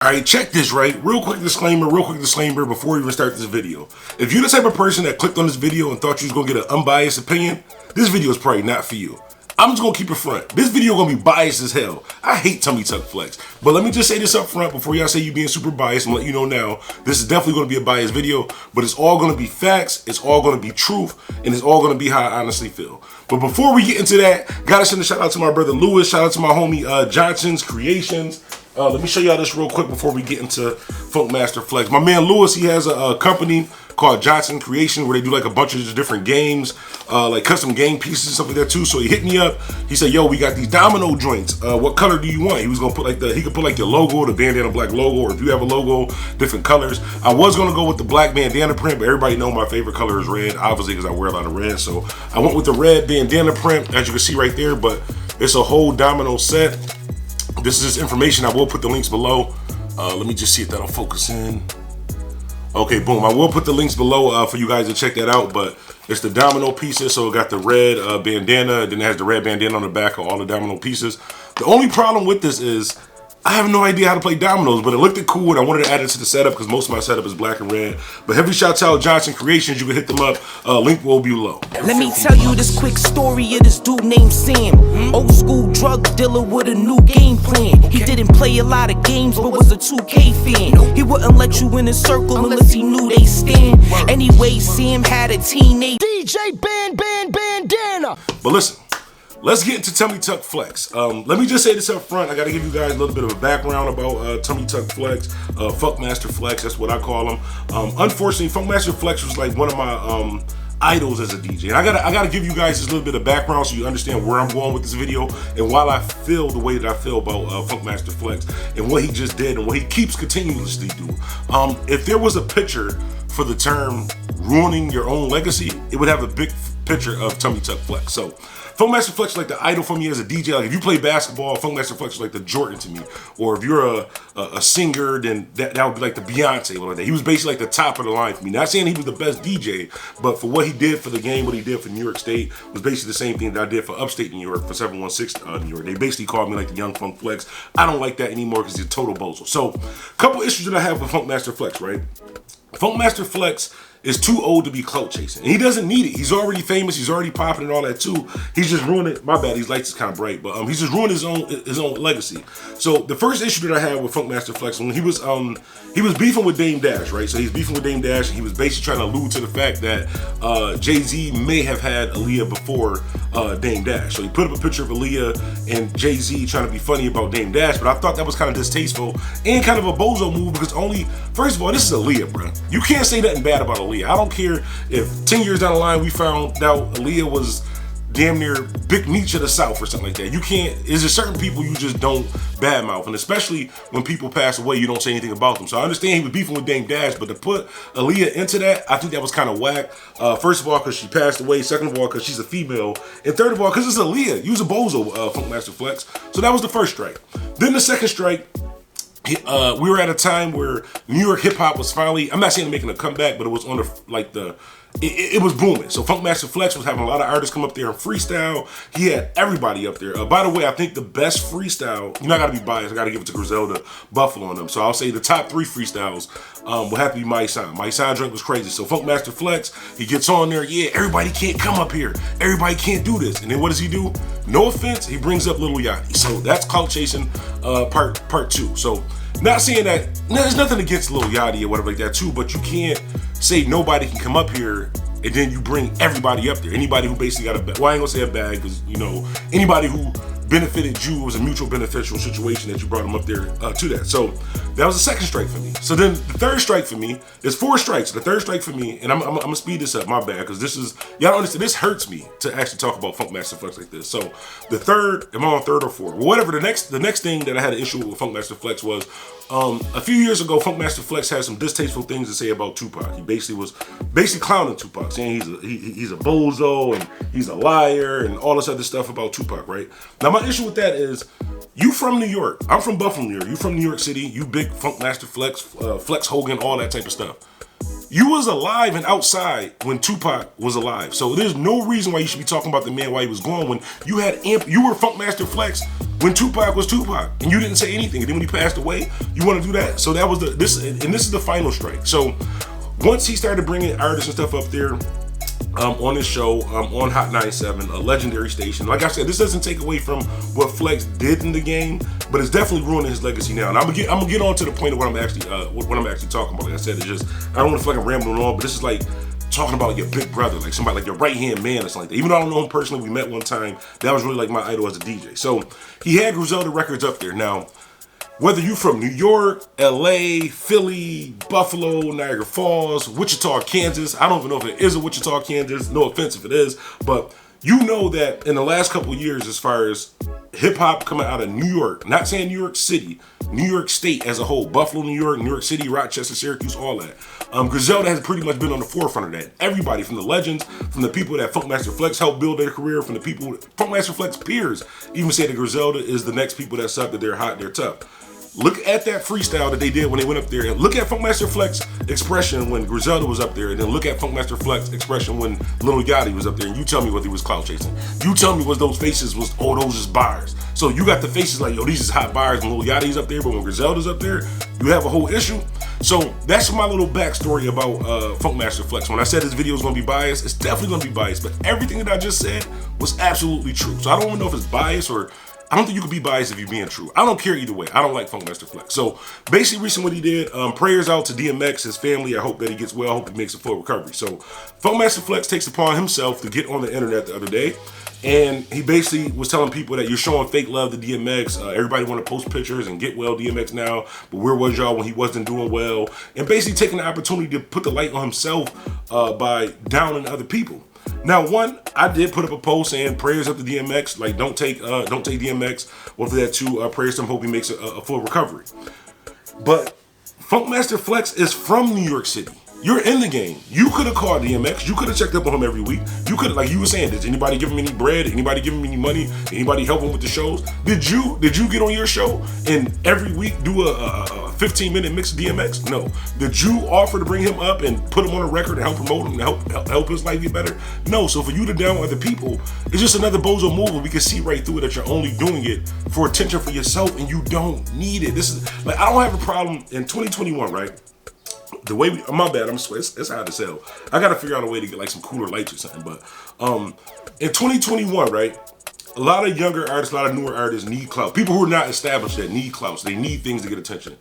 Alright, check this, right? Real quick disclaimer before we even start this video. If you're the type of person that clicked on this video and thought you was gonna get an unbiased opinion, this video is probably not for you. I'm just gonna keep it front. This video gonna be biased as hell. I hate tummy tuck flex. But let me just say this up front before y'all say you being super biased and let you know now, this is definitely gonna be a biased video, but it's all gonna be facts, it's all gonna be truth, and it's all gonna be how I honestly feel. But before we get into that, gotta send a shout out to my brother Lewis, shout out to my homie Johnson's Creations. Let me show y'all this real quick before we get into Funkmaster Flex. My man Lewis, he has a company called Johnson Creation where they do like a bunch of different games, like custom game pieces and stuff like that too. So he hit me up. He said, "Yo, we got these domino joints. What color do you want?" He was gonna put like he could put like your logo, the bandana black logo, or if you have a logo, different colors. I was gonna go with the black bandana print, but everybody know my favorite color is red, obviously because I wear a lot of red. So I went with the red bandana print, as you can see right there. But it's a whole domino set. This is information. I will put the links below. Let me just see if that'll focus in. Okay, boom. I will put the links below for you guys to check that out. But it's the domino pieces. So it got the red bandana. Then it has the red bandana on the back of all the domino pieces. The only problem with this is I have no idea how to play dominoes, but it looked cool and I wanted to add it to the setup because most of my setup is black and red. But heavy shout out Johnson Creations. You can hit them up. Link will be below. Let me tell you this quick story of this dude named Sam. Old school drug dealer with a new game plan. He didn't play a lot of games, but was a 2K fan. He wouldn't let you in his circle unless he knew they stand. Anyway, Sam had a teenage DJ Bandana. But listen. Let's get into Tummy Tuck Flex. Let me just say this up front. I got to give you guys a little bit of a background about Tummy Tuck Flex, Funkmaster Flex. That's what I call him. Unfortunately, Funkmaster Flex was like one of my idols as a DJ. And I gotta give you guys this little bit of background so you understand where I'm going with this video and why I feel the way that I feel about Funkmaster Flex and what he just did and what he keeps continuously do. If there was a picture for the term ruining your own legacy, it would have a big picture of Tummy Tuck Flex. So Funkmaster Flex is like the idol for me as a DJ. Like if you play basketball, Funkmaster Flex is like the Jordan to me. Or if you're a singer, then that would be like the Beyonce. Like that. He was basically like the top of the line for me. Not saying he was the best DJ, but for what he did for the game, what he did for New York State was basically the same thing that I did for upstate New York, for 716 New York. They basically called me like the young Funk Flex. I don't like that anymore because he's a total bozo. So a couple issues that I have with Funkmaster Flex, right? Funkmaster Flex is too old to be clout chasing. And he doesn't need it. He's already famous. He's already popping and all that too. He's just ruining, my bad, these lights is kind of bright, but he's just ruined his own legacy. So the first issue that I had with Funkmaster Flex, when he was beefing with Dame Dash, right? So he's beefing with Dame Dash and he was basically trying to allude to the fact that Jay-Z may have had Aaliyah before Dame Dash. So he put up a picture of Aaliyah and Jay-Z trying to be funny about Dame Dash, but I thought that was kind of distasteful and kind of a bozo move because first of all, this is Aaliyah, bro. You can't say nothing bad about Aaliyah. I don't care if 10 years down the line we found out Aaliyah was damn near Big Meech of the South or something like that. You can't, there's just certain people you just don't badmouth, and especially when people pass away, you don't say anything about them. So I understand he was beefing with Dame Dash, but to put Aaliyah into that, I think that was kind of whack. First of all, because she passed away. Second of all, because she's a female. And third of all, because it's Aaliyah. Use a bozo, Funkmaster Flex. So that was the first strike. Then the second strike, we were at a time where New York hip hop was finally, I'm not saying making a comeback, but it was on it was booming. So Funkmaster Flex was having a lot of artists come up there and freestyle. He had everybody up there. By the way, I think the best freestyle, I gotta be biased, I gotta give it to Griselda Buffalo on them. So I'll say the top 3 freestyles will have to be My Sound. My Sound drink was crazy. So Funkmaster Flex, he gets on there, yeah, everybody can't come up here. Everybody can't do this. And then what does he do? No offense, he brings up Lil Yachty. So that's clout chasing part 2. So not saying that, there's nothing against Lil Yachty or whatever like that too, but you can't say nobody can come up here and then you bring everybody up there. Anybody who basically got a bag, well I ain't gonna say a bag because anybody who benefited you, it was a mutual beneficial situation that you brought them up there to that. So that was the second strike for me. So then the third strike for me, there's 4 strikes. The third strike for me, and I'm gonna speed this up, my bad, because this is, y'all don't understand, this hurts me to actually talk about Funkmaster Flex like this. So the third, am I on third or fourth? Whatever, the next thing that I had an issue with Funkmaster Flex was, a few years ago, Funkmaster Flex had some distasteful things to say about Tupac. He basically was clowning Tupac, saying he's a bozo and he's a liar and all this other stuff about Tupac, right? Now my issue with that is, you from New York, I'm from Buffalo, New York. You from New York City, you big Funkmaster Flex, Flex Hogan, all that type of stuff. You was alive and outside when Tupac was alive. So there's no reason why you should be talking about the man while he was gone when you were Funkmaster Flex when Tupac was Tupac, and you didn't say anything. And then when he passed away, you want to do that? So that was this is the final strike. So once he started bringing artists and stuff up there on his show on Hot 97, a legendary station. Like I said, this doesn't take away from what Flex did in the game, but it's definitely ruining his legacy now. And I'm gonna get on to the point of what I'm actually talking about. Like I said, it's just I don't want to feel like I'm rambling on, but this is like talking about your big brother, like somebody like your right-hand man or something like that. Even though I don't know him personally, we met one time. That was really like my idol as a DJ. So he had Griselda Records up there. Now, whether you're from New York, LA, Philly, Buffalo, Niagara Falls, Wichita, Kansas, I don't even know if it is a Wichita, Kansas, no offense if it is, but you know that in the last couple of years, as far as hip hop coming out of New York, not saying New York City, New York State as a whole, Buffalo, New York City, Rochester, Syracuse, all that. Griselda has pretty much been on the forefront of that. Everybody, from the legends, from the people that Funkmaster Flex helped build their career, from the people, Funkmaster Flex peers even say that Griselda is the next people that's up, that they're hot, they're tough. Look at that freestyle that they did when they went up there, and look at Funkmaster Flex expression when Griselda was up there, and then look at Funkmaster Flex expression when Lil Yachty was up there, and you tell me what he was clout chasing. You tell me what those faces was, oh, those is bars. So you got the faces like, yo, these is hot bars when Lil Yachty's up there, but when Griselda's up there, you have a whole issue. So that's my little backstory about Funkmaster Flex. When I said this video is gonna be biased, it's definitely gonna be biased, but everything that I just said was absolutely true. So I don't even know if it's biased or I don't think you can be biased if you're being true. I don't care either way. I don't like Funkmaster Flex. So basically, recently what he did, prayers out to DMX, his family. I hope that he gets well. I hope he makes a full recovery. So Funkmaster Flex takes upon himself to get on the internet the other day, and he basically was telling people that you're showing fake love to DMX. Everybody want to post pictures and get well DMX now, but where was y'all when he wasn't doing well? And basically taking the opportunity to put the light on himself by downing other people. Now, one, I did put up a post saying prayers up to DMX, like don't take DMX. Well, for that too, prayers to him, hope he makes a full recovery. But Funkmaster Flex is from New York City. You're in the game. You could have called DMX. You could have checked up on him every week. You could have, like you were saying, did anybody give him any bread? Anybody give him any money? Anybody help him with the shows? Did you get on your show and every week do a 15-minute mix of DMX? No. Did you offer to bring him up and put him on a record and help promote him and help his life get better? No. So for you to down other people, it's just another bozo move, and we can see right through it that you're only doing it for attention for yourself, and you don't need it. This is like, I don't have a problem in 2021, right? The way my bad, I'm sweating. It's hard to sell. I gotta figure out a way to get like some cooler lights or something. But in 2021, right, a lot of younger artists, a lot of newer artists need clout. People who are not established yet need clout. So they need things to get attention.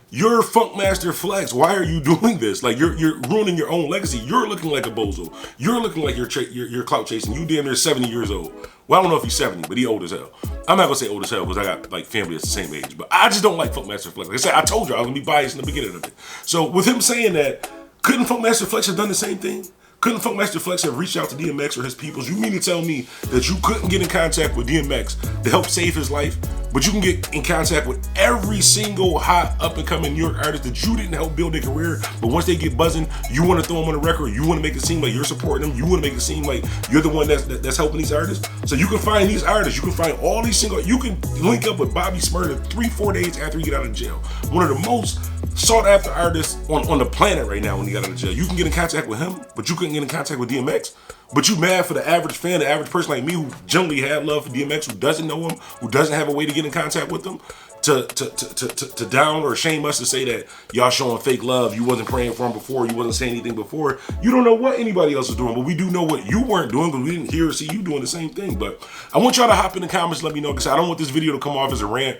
You're Funkmaster Flex. Why are you doing this? Like you're ruining your own legacy. You're looking like a bozo. You're looking like you're clout chasing. You damn near 70 years old. Well, I don't know if he's 70, but he old as hell. I'm not gonna say old as hell because I got like family that's the same age. But I just don't like Funkmaster Flex. Like I said, I told you I was gonna be biased in the beginning of it. So with him saying that, couldn't Funkmaster Flex have done the same thing? Couldn't Funkmaster Flex have reached out to DMX or his peoples? You mean to tell me that you couldn't get in contact with DMX to help save his life, but you can get in contact with every single hot up-and-coming New York artist that you didn't help build their career, but once they get buzzing, you want to throw them on the record, you want to make it seem like you're supporting them, you want to make it seem like you're the one that's helping these artists? So you can find these artists, you can find all these you can link up with Bobby Smurda 3-4 days after he get out of jail. One of the most sought after artists on the planet right now when he got out of jail. You can get in contact with him, but you couldn't get in contact with DMX. But you mad for the average fan, the average person like me who generally had love for DMX, who doesn't know him, who doesn't have a way to get in contact with him, to down or shame us to say that y'all showing fake love, you wasn't praying for him before, you wasn't saying anything before. You don't know what anybody else is doing, but we do know what you weren't doing because we didn't hear or see you doing the same thing. But I want y'all to hop in the comments, let me know, because I don't want this video to come off as a rant.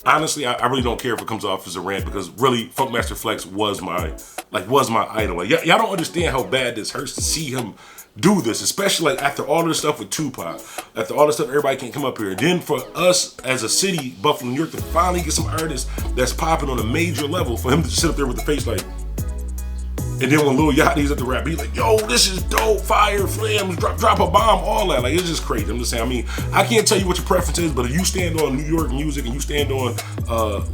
Honestly, I really don't care if it comes off as a rant because really, Funkmaster Flex was my idol. Like, y'all don't understand how bad this hurts to see him do this, especially like after all this stuff with Tupac, after all this stuff, everybody can't come up here. And then for us as a city, Buffalo, New York, to finally get some artists that's popping on a major level, for him to sit up there with the face like, and then when Lil Yachty's at the rap, he's like, yo, this is dope, fire, flames, drop a bomb, all that. Like, it's just crazy. I'm just saying, I mean, I can't tell you what your preference is, but if you stand on New York music and you stand on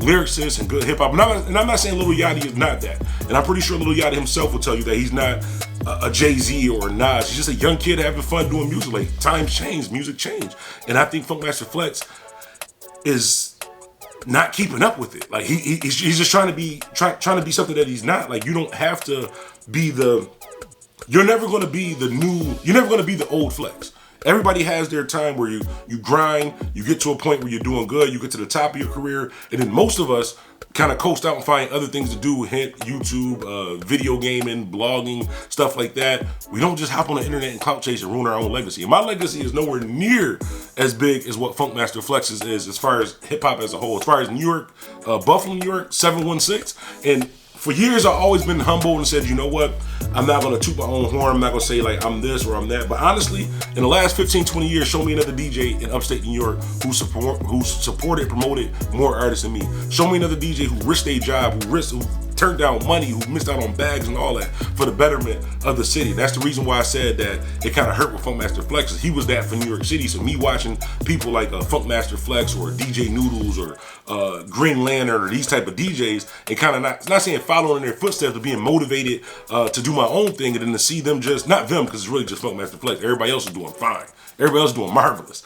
lyricists and good hip hop, and I'm not saying Lil Yachty is not that. And I'm pretty sure Lil Yachty himself will tell you that he's not a Jay-Z or a Nas. He's just a young kid having fun doing music. Like, times change, music change. And I think Funkmaster Flex is not keeping up with it. Like he's just trying to be something that he's not. Like, you don't have to be you're never going to be the old Flex. Everybody has their time where you grind, you get to a point where you're doing good, you get to the top of your career, and then most of us kind of coast out and find other things to do, hint YouTube, video gaming, blogging, stuff like that. We don't just hop on the internet and clout chase and ruin our own legacy. And my legacy is nowhere near as big as what Funkmaster Flex's is as far as hip hop as a whole. As far as New York, Buffalo, New York, 716, and for years, I've always been humble and said, you know what? I'm not going to toot my own horn. I'm not going to say like I'm this or I'm that. But honestly, in the last 15, 20 years, show me another DJ in upstate New York who supported, promoted more artists than me. Show me another DJ who risked their job, who turned down money, who missed out on bags and all that for the betterment of the city. That's the reason why I said that it kind of hurt with Funkmaster Flex. He was that for New York City. So me watching people like Funkmaster Flex or DJ Noodles or Green Lantern or these type of DJs and kind of not saying following in their footsteps, but being motivated to do my own thing, and then to see them just, not them because it's really just Funkmaster Flex. Everybody else is doing fine. Everybody else is doing marvelous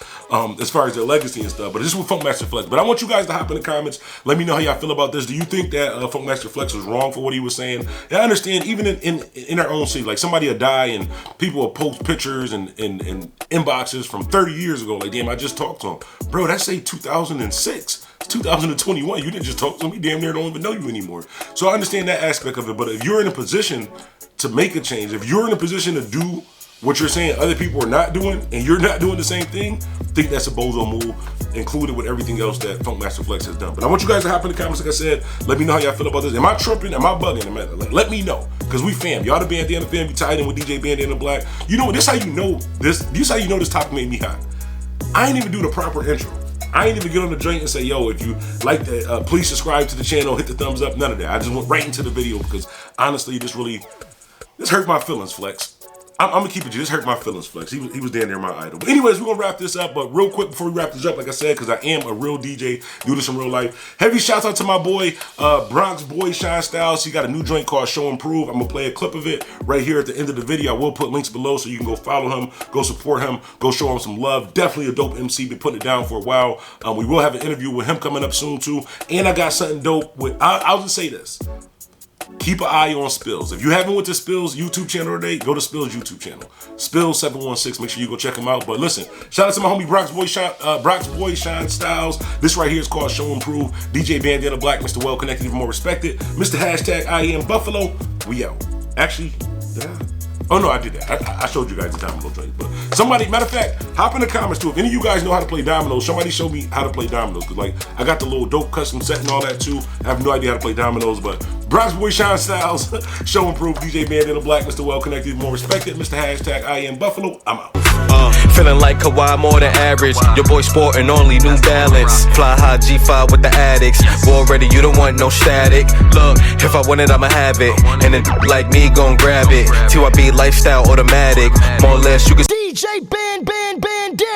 as far as their legacy and stuff. But this is with Funkmaster Flex. But I want you guys to hop in the comments. Let me know how y'all feel about this. Do you think that Funkmaster Flex was wrong for what he was saying? And I understand even in our own city, like somebody will die and people will post pictures and inboxes from 30 years ago. Like, damn, I just talked to him. Bro, that's say 2006. It's 2021. You didn't just talk to him. You damn near don't even know you anymore. So I understand that aspect of it. But if you're in a position to make a change, if you're in a position to do what you're saying other people are not doing, and you're not doing the same thing, I think that's a bozo move, included with everything else that Funkmaster Flex has done. But I want you guys to hop in the comments, like I said. Let me know how y'all feel about this. Am I tripping? Am I bugging? Let me know, because we fam. Y'all the Bandana fam. You tied in with DJ Bandana Black. You know, this how you know this. This how you know this topic made me hot. I ain't even do the proper intro. I ain't even get on the joint and say, yo, if you like that, please subscribe to the channel, hit the thumbs up, none of that. I just went right into the video because honestly, this hurt my feelings, Flex. I'm gonna keep it. This hurt my feelings, Flex. He was damn near my idol. But anyways, we're gonna wrap this up. But real quick before we wrap this up, like I said, because I am a real DJ, do this in real life. Heavy shouts out to my boy Bronx Boy Shine Styles. He got a new joint called Show and Prove. I'm gonna play a clip of it right here at the end of the video. I will put links below so you can go follow him, go support him, go show him some love. Definitely a dope MC. Been putting it down for a while. We will have an interview with him coming up soon too. And I got something dope with. I'll just say this. Keep an eye on Spills. If you haven't went to Spills YouTube channel today, go to Spills YouTube channel. Spills 716. Make sure you go check him out. But listen, shout out to my homie Bronx Boy Shine Styles. This right here is called Show and Prove. DJ Bandana Black, Mr. Well Connected, even more respected. Mr. Hashtag I Am Buffalo. We out. Actually, yeah. Oh no, I did that. I showed you guys the domino joint. But somebody, matter of fact, hop in the comments too. If any of you guys know how to play dominoes, somebody show me how to play dominoes. Cause like I got the little dope custom set and all that too. I have no idea how to play dominoes, but Bronx Boy Shine Styles, Show and Prove, DJ Bandana Black, Mr. Well Connected, more respected, Mr. Hashtag I Am Buffalo. I'm out. Feeling like Kawhi more than average. Your boy sporting only New Balance. Fly high G5 with the addicts. Already you don't want no static. Look, if I want it, I'ma have it. And then like me gon' grab it. TYB lifestyle automatic. More or less you can. DJ Bandana.